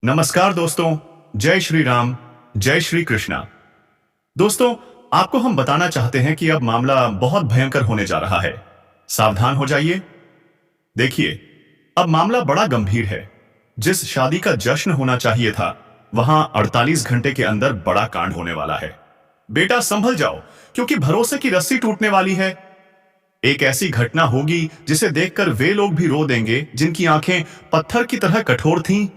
नमस्कार दोस्तों। जय श्री राम, जय श्री कृष्णा। दोस्तों, आपको हम बताना चाहते हैं कि अब मामला बहुत भयंकर होने जा रहा है। सावधान हो जाइए। देखिए, अब मामला बड़ा गंभीर है। जिस शादी का जश्न होना चाहिए था, वहां 48 घंटे के अंदर बड़ा कांड होने वाला है। बेटा संभल जाओ, क्योंकि भरोसे की रस्सी टूटने वाली है। एक ऐसी घटना होगी जिसे देखकर वे लोग भी रो देंगे जिनकी आंखें पत्थर की तरह कठोर थीं,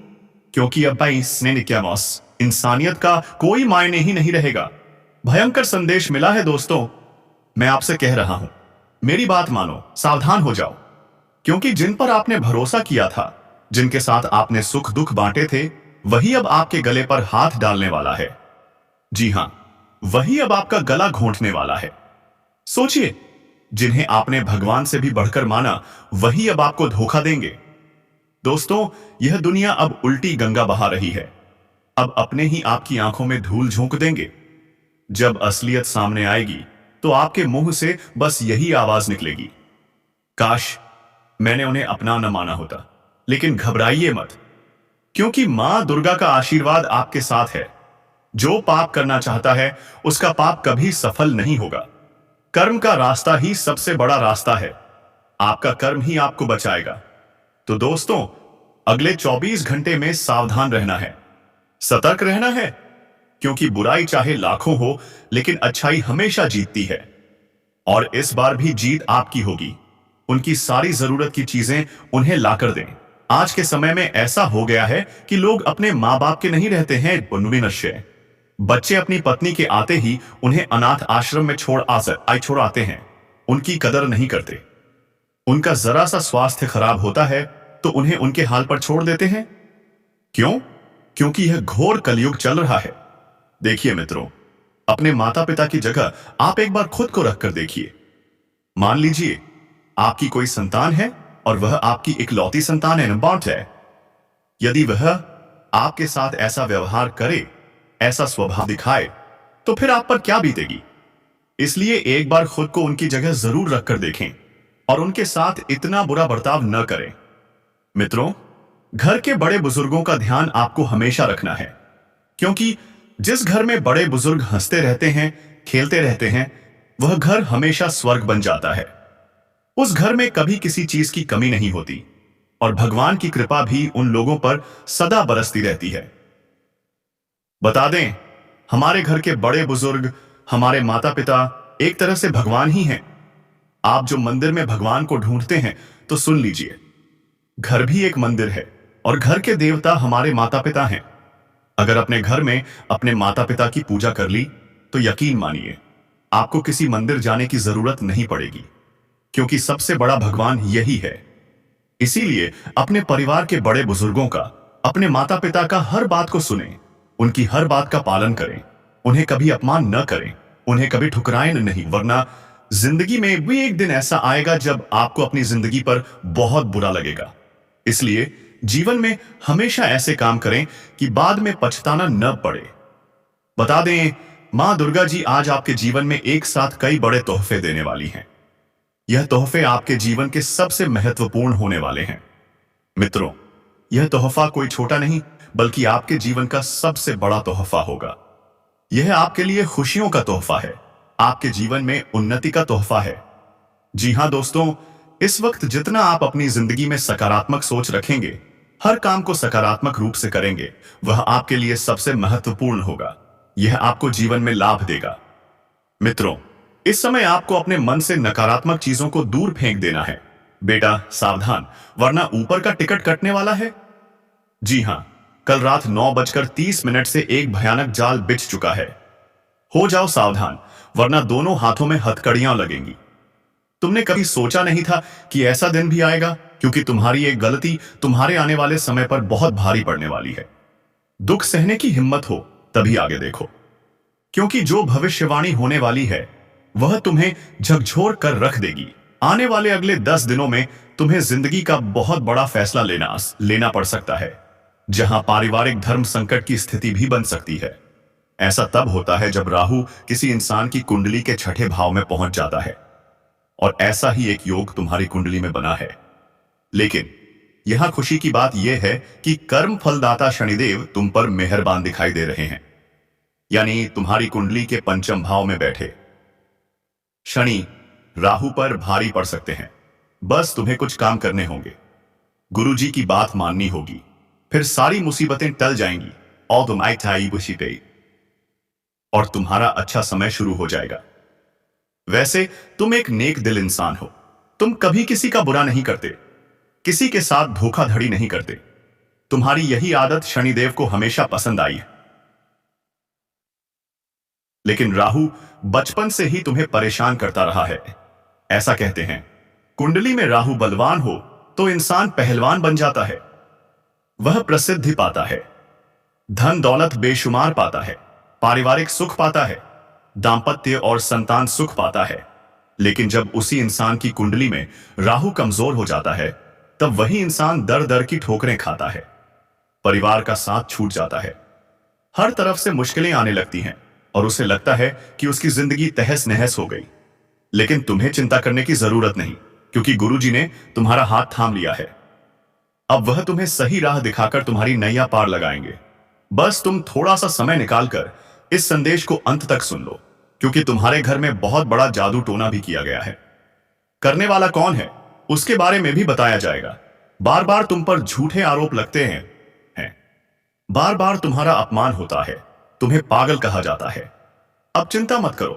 क्योंकि अब भाई स्नेनिक्यामॉस इंसानियत का कोई मायने ही नहीं रहेगा। भयंकर संदेश मिला है दोस्तों। मैं आपसे कह रहा हूं, मेरी बात मानो, सावधान हो जाओ, क्योंकि जिन पर आपने भरोसा किया था, जिनके साथ आपने सुख दुख बांटे थे, वही अब आपके गले पर हाथ डालने वाला है। जी हां, वही अब आपका गला घोंटने वाला है। सोचिए, जिन्हें आपने भगवान से भी बढ़कर माना, वही अब आपको धोखा देंगे। दोस्तों, यह दुनिया अब उल्टी गंगा बहा रही है। अब अपने ही आपकी आंखों में धूल झोंक देंगे। जब असलियत सामने आएगी, तो आपके मुंह से बस यही आवाज निकलेगी, काश मैंने उन्हें अपना न माना होता। लेकिन घबराइए मत, क्योंकि मां दुर्गा का आशीर्वाद आपके साथ है। जो पाप करना चाहता है, उसका पाप कभी सफल नहीं होगा। कर्म का रास्ता ही सबसे बड़ा रास्ता है। आपका कर्म ही आपको बचाएगा। तो दोस्तों, अगले 24 घंटे में सावधान रहना है, सतर्क रहना है, क्योंकि बुराई चाहे लाखों हो, लेकिन अच्छाई हमेशा जीतती है। और इस बार भी जीत आपकी होगी। उनकी सारी जरूरत की चीजें उन्हें लाकर दें। आज के समय में ऐसा हो गया है कि लोग अपने मां बाप के नहीं रहते हैं। उन्विनश्य बच्चे अपनी पत्नी के आते ही उन्हें अनाथ आश्रम में छोड़ आते हैं। उनकी कदर नहीं करते। उनका जरा सा स्वास्थ्य खराब होता है तो उन्हें उनके हाल पर छोड़ देते हैं। क्यों? क्योंकि यह घोर कलयुग चल रहा है। देखिए मित्रों, अपने माता पिता की जगह आप एक बार खुद को रखकर देखिए। मान लीजिए आपकी कोई संतान है और वह आपकी इकलौती संतान है। यदि वह आपके साथ ऐसा व्यवहार करे, ऐसा स्वभाव दिखाए, तो फिर आप पर क्या बीतेगी। इसलिए एक बार खुद को उनकी जगह जरूर रखकर देखें और उनके साथ इतना बुरा बर्ताव न करें। मित्रों, घर के बड़े बुजुर्गों का ध्यान आपको हमेशा रखना है, क्योंकि जिस घर में बड़े बुजुर्ग हंसते रहते हैं, खेलते रहते हैं, वह घर हमेशा स्वर्ग बन जाता है। उस घर में कभी किसी चीज की कमी नहीं होती और भगवान की कृपा भी उन लोगों पर सदा बरसती रहती है। बता दें, हमारे घर के बड़े बुजुर्ग, हमारे माता पिता एक तरह से भगवान ही हैं। आप जो मंदिर में भगवान को ढूंढते हैं, तो सुन लीजिए, घर भी एक मंदिर है और घर के देवता हमारे माता पिता हैं। अगर अपने घर में अपने माता पिता की पूजा कर ली, तो यकीन मानिए आपको किसी मंदिर जाने की जरूरत नहीं पड़ेगी, क्योंकि सबसे बड़ा भगवान यही है। इसीलिए अपने परिवार के बड़े बुजुर्गों का, अपने माता पिता का हर बात को सुने, उनकी हर बात का पालन करें, उन्हें कभी अपमान न करें, उन्हें कभी ठुकराएं नहीं, वरना जिंदगी में भी एक दिन ऐसा आएगा जब आपको अपनी जिंदगी पर बहुत बुरा लगेगा। इसलिए जीवन में हमेशा ऐसे काम करें कि बाद में पछताना न पड़े। बता दें, मां दुर्गा जी आज आपके जीवन में एक साथ कई बड़े तोहफे देने वाली हैं। यह तोहफे आपके जीवन के सबसे महत्वपूर्ण होने वाले हैं। मित्रों, यह तोहफा कोई छोटा नहीं, बल्कि आपके जीवन का सबसे बड़ा तोहफा होगा। यह आपके लिए खुशियों का तोहफा है, आपके जीवन में उन्नति का तोहफा है। जी हां दोस्तों, इस वक्त जितना आप अपनी जिंदगी में सकारात्मक सोच रखेंगे, हर काम को सकारात्मक रूप से करेंगे, वह आपके लिए सबसे महत्वपूर्ण होगा। यह आपको जीवन में लाभ देगा। मित्रों, इस समय आपको अपने मन से नकारात्मक चीजों को दूर फेंक देना है। बेटा सावधान, वरना ऊपर का टिकट कटने वाला है। जी हां, कल रात 9:30 से एक भयानक जाल बिछ चुका है। हो जाओ सावधान, वरना दोनों हाथों में हथकड़ियां लगेंगी। तुमने कभी सोचा नहीं था कि ऐसा दिन भी आएगा, क्योंकि तुम्हारी एक गलती तुम्हारे आने वाले समय पर बहुत भारी पड़ने वाली है। दुख सहने की हिम्मत हो तभी आगे देखो, क्योंकि जो भविष्यवाणी होने वाली है, वह तुम्हें झकझोर कर रख देगी। आने वाले अगले 10 दिनों में तुम्हें जिंदगी का बहुत बड़ा फैसला लेना पड़ सकता है, जहां पारिवारिक धर्म संकट की स्थिति भी बन सकती है। ऐसा तब होता है जब राहु किसी इंसान की कुंडली के छठे भाव में पहुंच जाता है, और ऐसा ही एक योग तुम्हारी कुंडली में बना है। लेकिन यहां खुशी की बात यह है कि कर्म फलदाता शनिदेव तुम पर मेहरबान दिखाई दे रहे हैं। यानी तुम्हारी कुंडली के पंचम भाव में बैठे शनि राहु पर भारी पड़ सकते हैं। बस तुम्हें कुछ काम करने होंगे, गुरुजी की बात माननी होगी, फिर सारी मुसीबतें टल जाएंगी और तुम और तुम्हारा अच्छा समय शुरू हो जाएगा। वैसे तुम एक नेक दिल इंसान हो, तुम कभी किसी का बुरा नहीं करते, किसी के साथ धोखाधड़ी नहीं करते। तुम्हारी यही आदत शनिदेव को हमेशा पसंद आई है। लेकिन राहु बचपन से ही तुम्हें परेशान करता रहा है। ऐसा कहते हैं, कुंडली में राहु बलवान हो तो इंसान पहलवान बन जाता है। वह प्रसिद्धि पाता है, धन दौलत बेशुमार पाता है, पारिवारिक सुख पाता है, दांपत्य और संतान सुख पाता है। लेकिन जब उसी इंसान की कुंडली में राहु कमजोर हो जाता है, तब वही इंसान दर दर की ठोकरें खाता है, परिवार का साथ छूट जाता है, हर तरफ से मुश्किलें आने लगती हैं और उसे लगता है कि उसकी जिंदगी तहस नहस हो गई। लेकिन तुम्हें चिंता करने की जरूरत नहीं, क्योंकि गुरुजी ने तुम्हारा हाथ थाम लिया है। अब वह तुम्हें सही राह दिखाकर तुम्हारी नैया पार लगाएंगे। बस तुम थोड़ा सा समय निकालकर इस संदेश को अंत तक सुन लो, क्योंकि तुम्हारे घर में बहुत बड़ा जादू टोना भी किया गया है। करने वाला कौन है उसके बारे में भी बताया जाएगा। बार बार तुम पर झूठे आरोप लगते हैं। बार बार तुम्हारा अपमान होता है, तुम्हें पागल कहा जाता है। अब चिंता मत करो,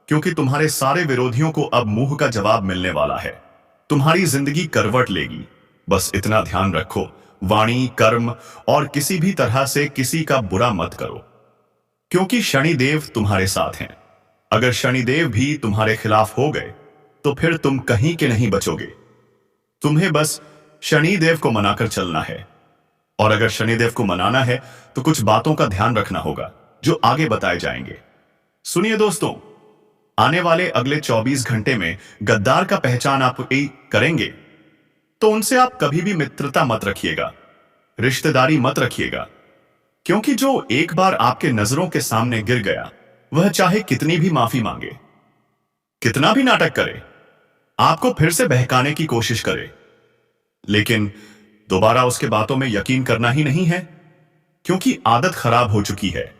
क्योंकि तुम्हारे सारे विरोधियों को अब मुंह का जवाब मिलने वाला है। तुम्हारी जिंदगी करवट लेगी। बस इतना ध्यान रखो, वाणी, कर्म और किसी भी तरह से किसी का बुरा मत करो, क्योंकि शनिदेव तुम्हारे साथ हैं। अगर शनिदेव भी तुम्हारे खिलाफ हो गए तो फिर तुम कहीं के नहीं बचोगे। तुम्हें बस शनिदेव को मनाकर चलना है। और अगर शनिदेव को मनाना है तो कुछ बातों का ध्यान रखना होगा जो आगे बताए जाएंगे। सुनिए दोस्तों, आने वाले अगले 24 घंटे में गद्दार का पहचान आप करेंगे तो उनसे आप कभी भी मित्रता मत रखिएगा, रिश्तेदारी मत रखिएगा, क्योंकि जो एक बार आपके नजरों के सामने गिर गया, वह चाहे कितनी भी माफी मांगे, कितना भी नाटक करे, आपको फिर से बहकाने की कोशिश करे, लेकिन दोबारा उसके बातों में यकीन करना ही नहीं है, क्योंकि आदत खराब हो चुकी है।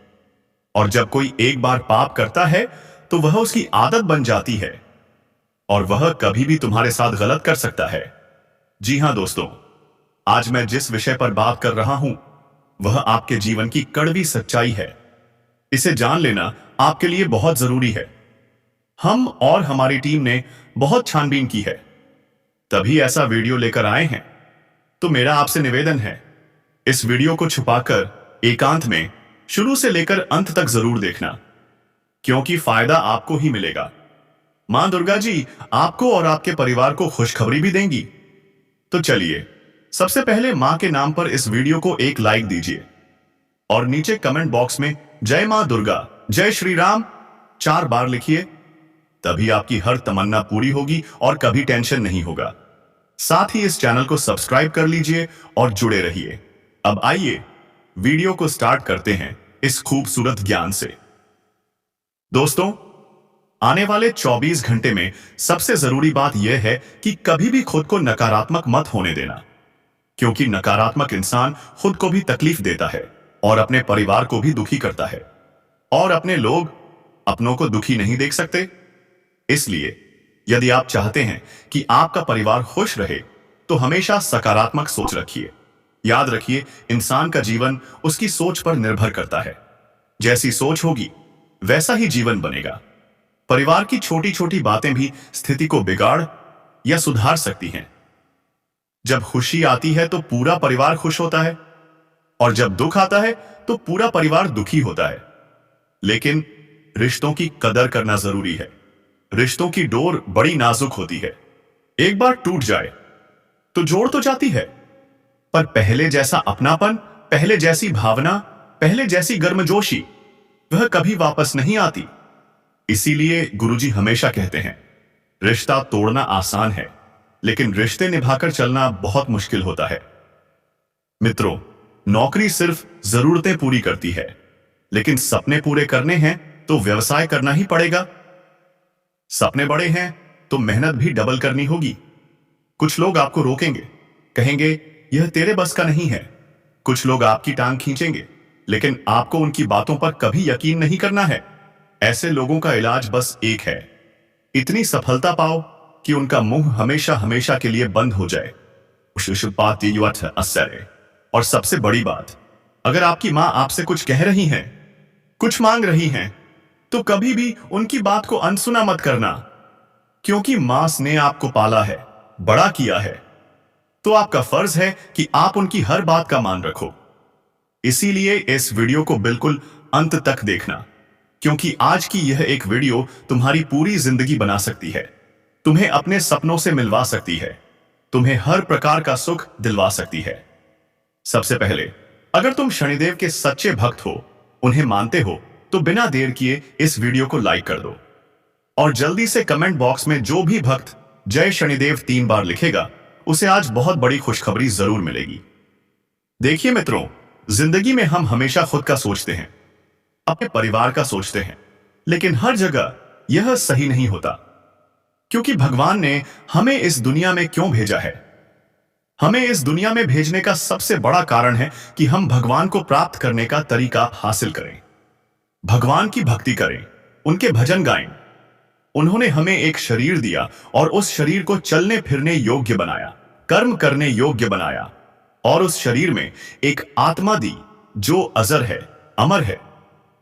और जब कोई एक बार पाप करता है तो वह उसकी आदत बन जाती है और वह कभी भी तुम्हारे साथ गलत कर सकता है। जी हां दोस्तों, आज मैं जिस विषय पर बात कर रहा हूं वह आपके जीवन की कड़वी सच्चाई है। इसे जान लेना आपके लिए बहुत जरूरी है। हम और हमारी टीम ने बहुत छानबीन की है, तभी ऐसा वीडियो लेकर आए हैं। तो मेरा आपसे निवेदन है, इस वीडियो को छुपाकर एकांत में शुरू से लेकर अंत तक जरूर देखना, क्योंकि फायदा आपको ही मिलेगा। मां दुर्गा जी आपको और आपके परिवार को खुशखबरी भी देंगी। तो चलिए, सबसे पहले मां के नाम पर इस वीडियो को एक लाइक दीजिए और नीचे कमेंट बॉक्स में जय मां दुर्गा, जय श्री राम 4 बार लिखिए। तभी आपकी हर तमन्ना पूरी होगी और कभी टेंशन नहीं होगा। साथ ही इस चैनल को सब्सक्राइब कर लीजिए और जुड़े रहिए। अब आइए वीडियो को स्टार्ट करते हैं इस खूबसूरत ज्ञान से। दोस्तों, आने वाले 24 घंटे में सबसे जरूरी बात यह है कि कभी भी खुद को नकारात्मक मत होने देना, क्योंकि नकारात्मक इंसान खुद को भी तकलीफ देता है और अपने परिवार को भी दुखी करता है, और अपने लोग अपनों को दुखी नहीं देख सकते। इसलिए यदि आप चाहते हैं कि आपका परिवार खुश रहे तो हमेशा सकारात्मक सोच रखिए। याद रखिए, इंसान का जीवन उसकी सोच पर निर्भर करता है। जैसी सोच होगी वैसा ही जीवन बनेगा। परिवार की छोटी छोटी बातें भी स्थिति को बिगाड़ या सुधार सकती हैं। जब खुशी आती है तो पूरा परिवार खुश होता है, और जब दुख आता है तो पूरा परिवार दुखी होता है। लेकिन रिश्तों की कदर करना जरूरी है। रिश्तों की डोर बड़ी नाजुक होती है। एक बार टूट जाए तो जोड़ तो जाती है, पर पहले जैसा अपनापन, पहले जैसी भावना, पहले जैसी गर्मजोशी वह कभी वापस नहीं आती। इसीलिए गुरुजी हमेशा कहते हैं, रिश्ता तोड़ना आसान है, लेकिन रिश्ते निभाकर चलना बहुत मुश्किल होता है। मित्रों, नौकरी सिर्फ जरूरतें पूरी करती है, लेकिन सपने पूरे करने हैं तो व्यवसाय करना ही पड़ेगा। सपने बड़े हैं तो मेहनत भी डबल करनी होगी। कुछ लोग आपको रोकेंगे, कहेंगे यह तेरे बस का नहीं है। कुछ लोग आपकी टांग खींचेंगे, लेकिन आपको उनकी बातों पर कभी यकीन नहीं करना है। ऐसे लोगों का इलाज बस एक है, इतनी सफलता पाओ कि उनका मुंह हमेशा हमेशा के लिए बंद हो जाए। और सबसे बड़ी बात, अगर आपकी मां आपसे कुछ कह रही हैं, कुछ मांग रही हैं, तो कभी भी उनकी बात को अनसुना मत करना, क्योंकि मां ने आपको पाला है, बड़ा किया है, तो आपका फर्ज है कि आप उनकी हर बात का मान रखो। इसीलिए इस वीडियो को बिल्कुल अंत तक देखना, क्योंकि आज की यह एक वीडियो तुम्हारी पूरी जिंदगी बना सकती है, तुम्हें अपने सपनों से मिलवा सकती है, तुम्हें हर प्रकार का सुख दिलवा सकती है। सबसे पहले, अगर तुम शनिदेव के सच्चे भक्त हो, उन्हें मानते हो, तो बिना देर किए इस वीडियो को लाइक कर दो और जल्दी से कमेंट बॉक्स में जो भी भक्त जय शनिदेव 3 बार लिखेगा, उसे आज बहुत बड़ी खुशखबरी जरूर मिलेगी। देखिए मित्रों, जिंदगी में हम हमेशा खुद का सोचते हैं, अपने परिवार का सोचते हैं, लेकिन हर जगह यह सही नहीं होता, क्योंकि भगवान ने हमें इस दुनिया में क्यों भेजा है। हमें इस दुनिया में भेजने का सबसे बड़ा कारण है कि हम भगवान को प्राप्त करने का तरीका हासिल करें, भगवान की भक्ति करें, उनके भजन गाएं। उन्होंने हमें एक शरीर दिया और उस शरीर को चलने फिरने योग्य बनाया, कर्म करने योग्य बनाया, और उस शरीर में एक आत्मा दी जो अजर है, अमर है।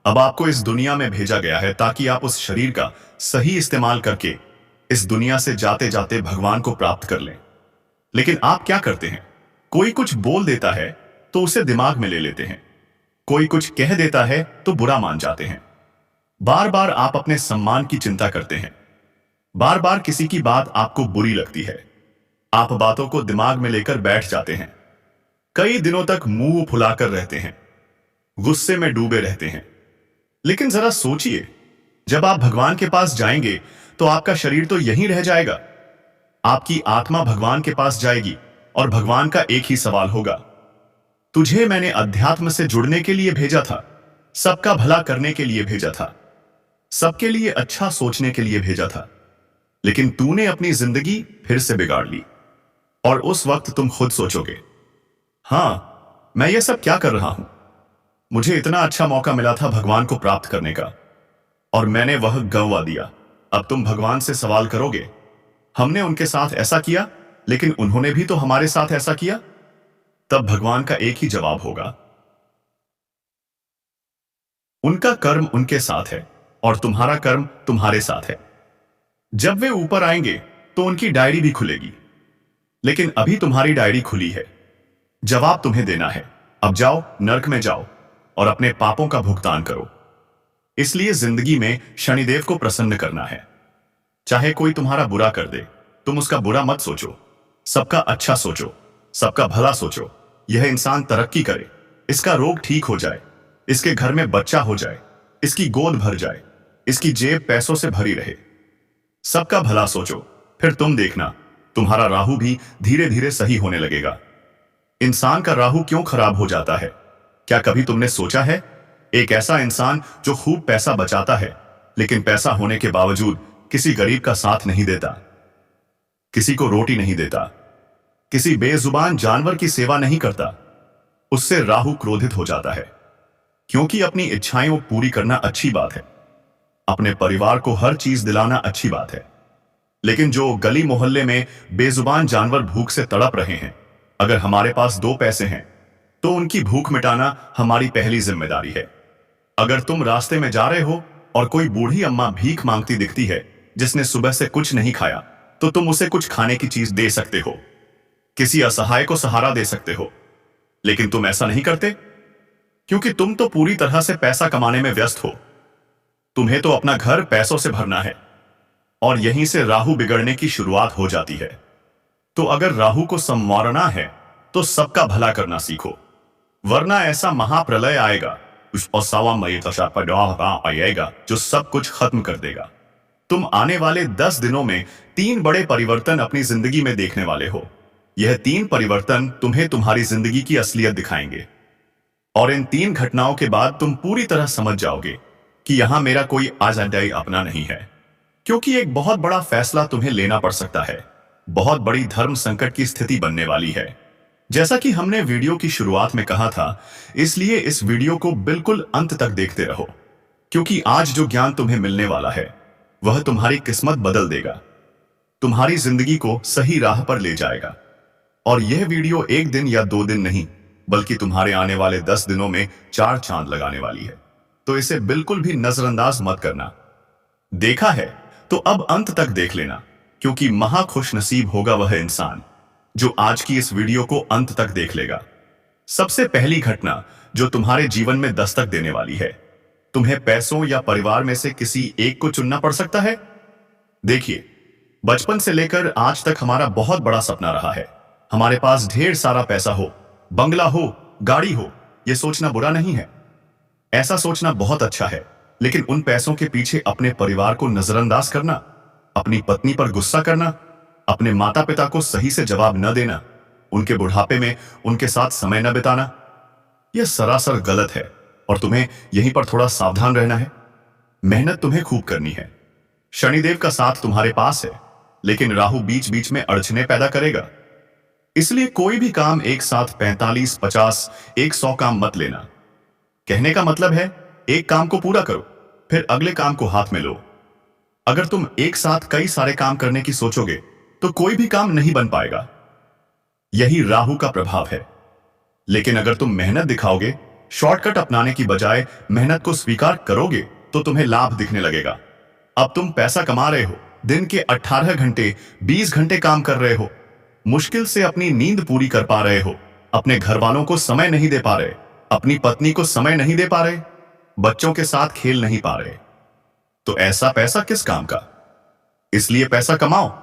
अब आपको इस दुनिया में भेजा गया है ताकि आप उस शरीर का सही इस्तेमाल करके इस दुनिया से जाते जाते भगवान को प्राप्त कर लें। लेकिन आप क्या करते हैं? कोई कुछ बोल देता है तो उसे दिमाग में ले लेते हैं, कोई कुछ कह देता है तो बुरा मान जाते हैं। बार बार आप अपने सम्मान की चिंता करते हैं, बार बार किसी की बात आपको बुरी लगती है, आप बातों को दिमाग में लेकर बैठ जाते हैं, कई दिनों तक मुंह फुलाकर रहते हैं, गुस्से में डूबे रहते हैं। लेकिन जरा सोचिए, जब आप भगवान के पास जाएंगे तो आपका शरीर तो यहीं रह जाएगा, आपकी आत्मा भगवान के पास जाएगी और भगवान का एक ही सवाल होगा, तुझे मैंने अध्यात्म से जुड़ने के लिए भेजा था, सबका भला करने के लिए भेजा था, सबके लिए अच्छा सोचने के लिए भेजा था, लेकिन तूने अपनी जिंदगी फिर से बिगाड़ ली। और उस वक्त तुम खुद सोचोगे, हां, मैं ये सब क्या कर रहा हूं? मुझे इतना अच्छा मौका मिला था भगवान को प्राप्त करने का, और मैंने वह गंवा दिया। अब तुम भगवान से सवाल करोगे, हमने उनके साथ ऐसा किया, लेकिन उन्होंने भी तो हमारे साथ ऐसा किया। तब भगवान का एक ही जवाब होगा, उनका कर्म उनके साथ है और तुम्हारा कर्म तुम्हारे साथ है। जब वे ऊपर आएंगे तो उनकी डायरी भी खुलेगी, लेकिन अभी तुम्हारी डायरी खुली है, जवाब तुम्हें देना है। अब जाओ, नर्क में जाओ और अपने पापों का भुगतान करो। इसलिए जिंदगी में शनिदेव को प्रसन्न करना है। चाहे कोई तुम्हारा बुरा कर दे, तुम उसका बुरा मत सोचो, सबका अच्छा सोचो, सबका भला सोचो। यह इंसान तरक्की करे, इसका रोग ठीक हो जाए, इसके घर में बच्चा हो जाए, इसकी गोद भर जाए, इसकी जेब पैसों से भरी रहे। सबका भला सोचो, फिर तुम देखना तुम्हारा राहु भी धीरे धीरे सही होने लगेगा। इंसान का राहु क्यों खराब हो जाता है? क्या कभी तुमने सोचा है? एक ऐसा इंसान जो खूब पैसा बचाता है, लेकिन पैसा होने के बावजूद किसी गरीब का साथ नहीं देता, किसी को रोटी नहीं देता, किसी बेजुबान जानवर की सेवा नहीं करता, उससे राहु क्रोधित हो जाता है। क्योंकि अपनी इच्छाएं पूरी करना अच्छी बात है, अपने परिवार को हर चीज दिलाना अच्छी बात है, लेकिन जो गली मोहल्ले में बेजुबान जानवर भूख से तड़प रहे हैं, अगर हमारे पास 2 पैसे हैं तो उनकी भूख मिटाना हमारी पहली जिम्मेदारी है। अगर तुम रास्ते में जा रहे हो और कोई बूढ़ी अम्मा भीख मांगती दिखती है, जिसने सुबह से कुछ नहीं खाया, तो तुम उसे कुछ खाने की चीज दे सकते हो, किसी असहाय को सहारा दे सकते हो। लेकिन तुम ऐसा नहीं करते, क्योंकि तुम तो पूरी तरह से पैसा कमाने में व्यस्त हो। तुम्हें तो अपना घर पैसों से भरना है, और यहीं से राहु बिगड़ने की शुरुआत हो जाती है। तो अगर राहु को संवारना है तो सबका भला करना सीखो, वरना ऐसा महाप्रलय आएगा जो सब कुछ खत्म कर देगा। तुम आने वाले 10 दिनों में 3 बड़े परिवर्तन अपनी जिंदगी में देखने वाले हो। यह 3 परिवर्तन तुम्हें तुम्हारी जिंदगी की असलियत दिखाएंगे, और इन 3 घटनाओं के बाद तुम पूरी तरह समझ जाओगे कि यहां मेरा कोई आजादी अपना नहीं है। क्योंकि एक बहुत बड़ा फैसला तुम्हें लेना पड़ सकता है, बहुत बड़ी धर्म संकट की स्थिति बनने वाली है। जैसा कि हमने वीडियो की शुरुआत में कहा था, इसलिए इस वीडियो को बिल्कुल अंत तक देखते रहो, क्योंकि आज जो ज्ञान तुम्हें मिलने वाला है वह तुम्हारी किस्मत बदल देगा, तुम्हारी जिंदगी को सही राह पर ले जाएगा। और यह वीडियो एक दिन या 2 दिन नहीं, बल्कि तुम्हारे आने वाले 10 दिनों में 4 चांद लगाने वाली है। तो इसे बिल्कुल भी नजरअंदाज मत करना। देखा है तो अब अंत तक देख लेना, क्योंकि महा खुश नसीब होगा वह इंसान जो आज की इस वीडियो को अंत तक देख लेगा। सबसे पहली घटना जो तुम्हारे जीवन में दस्तक देने वाली है, तुम्हें पैसों या परिवार में से किसी एक को चुनना पड़ सकता है। देखिए, बचपन से लेकर आज तक हमारा बहुत बड़ा सपना रहा है हमारे पास ढेर सारा पैसा हो, बंगला हो, गाड़ी हो। यह सोचना बुरा नहीं है, ऐसा सोचना बहुत अच्छा है, लेकिन उन पैसों के पीछे अपने परिवार को नजरअंदाज करना, अपनी पत्नी पर गुस्सा करना, अपने माता पिता को सही से जवाब न देना, उनके बुढ़ापे में उनके साथ समय न बिताना, यह सरासर गलत है और तुम्हें यहीं पर थोड़ा सावधान रहना है। मेहनत तुम्हें खूब करनी है। शनिदेव का साथ तुम्हारे पास है, लेकिन राहु बीच बीच में अड़चने पैदा करेगा। इसलिए कोई भी काम एक साथ 45, 50, 100 काम मत लेना। कहने का मतलब है, एक काम को पूरा करो, फिर अगले काम को हाथ में लो। अगर तुम एक साथ कई सारे काम करने की सोचोगे तो कोई भी काम नहीं बन पाएगा। यही राहु का प्रभाव है। लेकिन अगर तुम मेहनत दिखाओगे, शॉर्टकट अपनाने की बजाय मेहनत को स्वीकार करोगे, तो तुम्हें लाभ दिखने लगेगा। अब तुम पैसा कमा रहे हो, दिन के 18 घंटे 20 घंटे काम कर रहे हो, मुश्किल से अपनी नींद पूरी कर पा रहे हो, अपने घर वालों को समय नहीं दे पा रहे, अपनी पत्नी को समय नहीं दे पा रहे, बच्चों के साथ खेल नहीं पा रहे, तो ऐसा पैसा किस काम का। इसलिए पैसा कमाओ,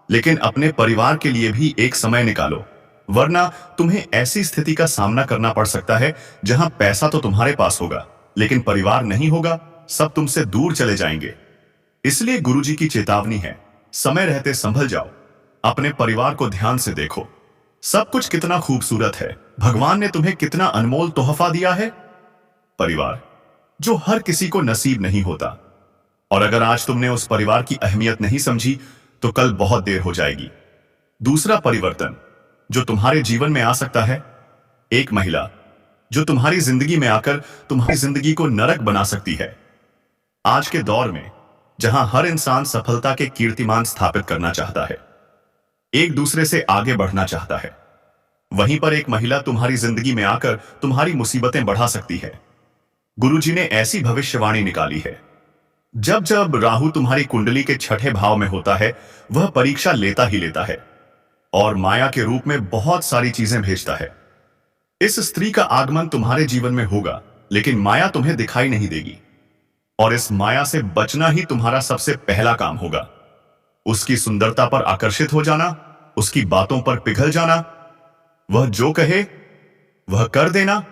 लेकिन अपने परिवार के लिए भी एक समय निकालो, वरना तुम्हें ऐसी स्थिति का सामना करना पड़ सकता है जहां पैसा तो तुम्हारे पास होगा, लेकिन परिवार नहीं होगा, सब तुमसे दूर चले जाएंगे। इसलिए गुरुजी की चेतावनी है, समय रहते संभल जाओ, अपने परिवार को ध्यान से देखो। सब कुछ कितना खूबसूरत है, भगवान ने तुम्हें कितना अनमोल तोहफा दिया है, परिवार, जो हर किसी को नसीब नहीं होता। और अगर आज तुमने उस परिवार की अहमियत नहीं समझी, तो कल बहुत देर हो जाएगी। दूसरा परिवर्तन जो तुम्हारे जीवन में आ सकता है, एक महिला जो तुम्हारी जिंदगी में आकर तुम्हारी जिंदगी को नरक बना सकती है। आज के दौर में जहां हर इंसान सफलता के कीर्तिमान स्थापित करना चाहता है, एक दूसरे से आगे बढ़ना चाहता है, वहीं पर एक महिला तुम्हारी जिंदगी में आकर तुम्हारी मुसीबतें बढ़ा सकती है। गुरुजी ने ऐसी भविष्यवाणी निकाली है, जब जब राहु तुम्हारी कुंडली के 6ठे भाव में होता है, वह परीक्षा लेता ही लेता है और माया के रूप में बहुत सारी चीजें भेजता है। इस स्त्री का आगमन तुम्हारे जीवन में होगा, लेकिन माया तुम्हें दिखाई नहीं देगी, और इस माया से बचना ही तुम्हारा सबसे पहला काम होगा। उसकी सुंदरता पर आकर्षित हो जाना, उसकी बातों पर पिघल जाना, वह जो कहे वह कर देना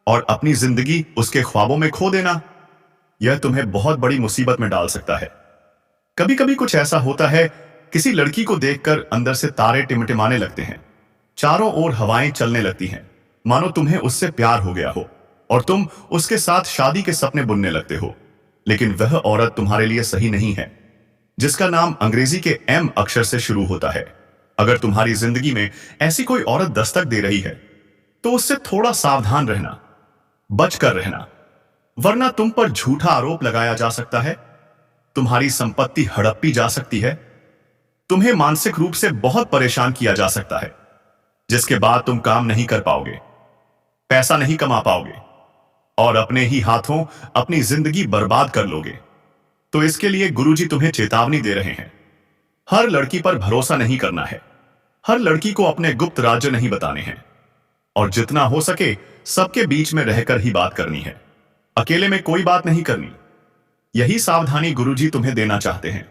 और अपनी जिंदगी उसके ख्वाबों में खो देना, यह तुम्हें बहुत बड़ी मुसीबत में डाल सकता है। कभी कभी कुछ ऐसा होता है, किसी लड़की को देखकर अंदर से तारे टिमटिमाने लगते हैं, चारों ओर हवाएं चलने लगती हैं, मानो तुम्हें उससे प्यार हो गया हो और तुम उसके साथ शादी के सपने बुनने लगते हो। लेकिन वह औरत तुम्हारे लिए सही नहीं है, जिसका नाम अंग्रेजी के एम अक्षर से शुरू होता है। अगर तुम्हारी जिंदगी में ऐसी कोई औरत दस्तक दे रही है, तो उससे थोड़ा सावधान रहना, बच कर रहना, वरना तुम पर झूठा आरोप लगाया जा सकता है, तुम्हारी संपत्ति हड़प्पी जा सकती है, तुम्हें मानसिक रूप से बहुत परेशान किया जा सकता है, जिसके बाद तुम काम नहीं कर पाओगे, पैसा नहीं कमा पाओगे और अपने ही हाथों अपनी जिंदगी बर्बाद कर लोगे। तो इसके लिए गुरुजी तुम्हें चेतावनी दे रहे हैं, हर लड़की पर भरोसा नहीं करना है, हर लड़की को अपने गुप्त राज्य नहीं बताने हैं, और जितना हो सके सबके बीच में रहकर ही बात करनी है, अकेले में कोई बात नहीं करनी। यही सावधानी गुरुजी तुम्हें देना चाहते हैं।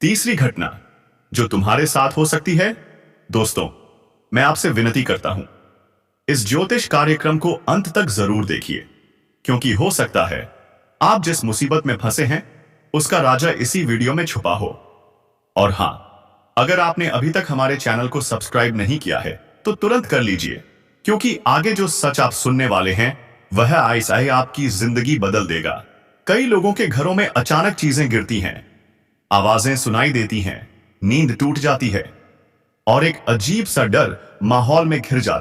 तीसरी घटना जो तुम्हारे साथ हो सकती है, दोस्तों, मैं आपसे विनती करता हूं, इस ज्योतिष कार्यक्रम को अंत तक जरूर देखिए, क्योंकि हो सकता है आप जिस मुसीबत में फंसे हैं उसका राजा इसी वीडियो में छुपा हो। और हां, अगर आपने अभी तक हमारे चैनल को सब्सक्राइब नहीं किया है तो तुरंत कर लीजिए, क्योंकि आगे जो सच आप सुनने वाले हैं वह ऐसा ही आपकी जिंदगी बदल देगा। कई लोगों के घरों में अचानक चीजें गिरती हैं, आवाजें सुनाई देती हैं, नींद टूट जाती है और एक अजीब सा डर माहौल में घिर जाता